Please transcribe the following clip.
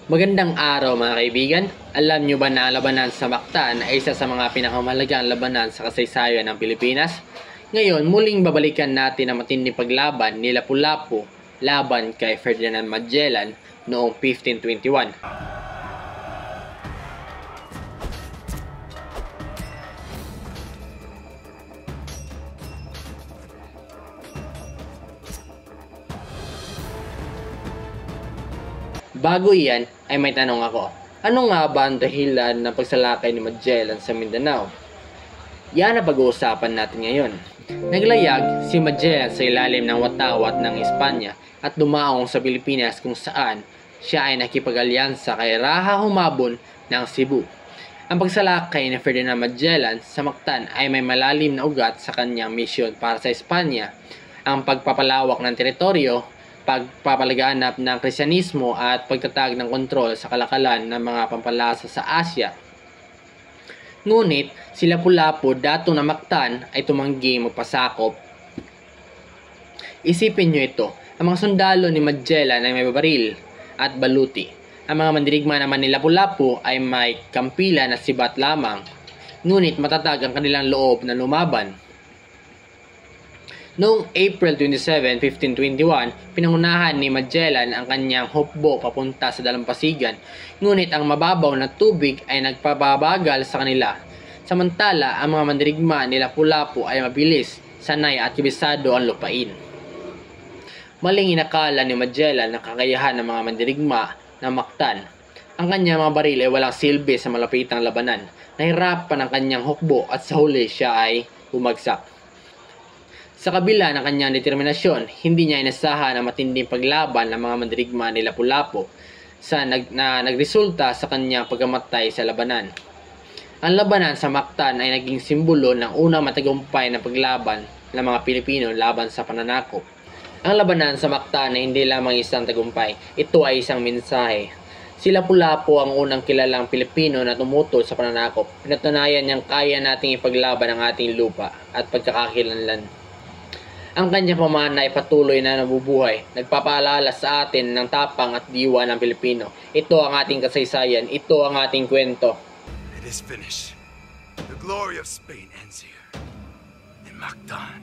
Magandang araw mga kaibigan. Alam nyo ba na ang labanan sa Mactan ay isa sa mga pinakamahalagang labanan sa kasaysayan ng Pilipinas? Ngayon, muling babalikan natin ang matinding paglaban ni Lapu-Lapu laban kay Ferdinand Magellan noong 1521. Bago iyan ay may tanong ako. Ano nga ba ang dahilan ng pagsalakay ni Magellan sa Mindanao? Yan ang pag-uusapan natin ngayon. Naglayag si Magellan sa ilalim ng watawat ng Espanya at dumaong sa Pilipinas kung saan siya ay nakipag-alyansa kay Raja Humabon ng Cebu. Ang pagsalakay ni Ferdinand Magellan sa Mactan ay may malalim na ugat sa kanyang misyon para sa Espanya, ang pagpapalawak ng teritoryo, pagpapalaganap ng Kristyanismo at pagtatag ng kontrol sa kalakalan ng mga pampalasa sa Asya. Ngunit si Lapu-Lapu dato na Mactan ay tumanggi magpasakop. Isipin nyo ito, ang mga sundalo ni Magellan ay may baril at baluti. Ang mga mandirigma naman ni Lapu-Lapu ay may kampilan at sibat lamang, ngunit matatag ang kanilang loob na lumaban. Noong April 27, 1521, pinangunahan ni Magellan ang kanyang hukbo papunta sa dalampasigan, ngunit ang mababaw na tubig ay nagpababagal sa kanila. Samantala, ang mga mandirigma ni Lapu-Lapu ay mabilis, sanay at kabisado ang lupain. Maling inakala ni Magellan ang kakayahan ng mga mandirigma na Mactan. Ang kanyang mga baril ay walang silbi sa malapitang labanan. Nahirapan ang kanyang hukbo at sa huli siya ay bumagsak. Sa kabila ng kanyang determinasyon, hindi niya inasahan ang matinding paglaban ng mga mandirigma ni Lapu-Lapu na nagresulta sa kanyang pagkamatay sa labanan. Ang labanan sa Mactan ay naging simbolo ng unang matagumpay na paglaban ng mga Pilipino laban sa pananakop. Ang labanan sa Mactan ay hindi lamang isang tagumpay, ito ay isang mensahe. Si Lapu-Lapu ang unang kilalang Pilipino na tumutol sa pananakop. Pinatunayan niyang kaya nating ipaglaban ang ating lupa at pagkakakilanlan. Ang kanyang pamana ay patuloy na nabubuhay, nagpapaalala sa atin ng tapang at diwa ng Pilipino. Ito ang ating kasaysayan, ito ang ating kwento. It is finished. The glory of Spain ends here, in Mactan.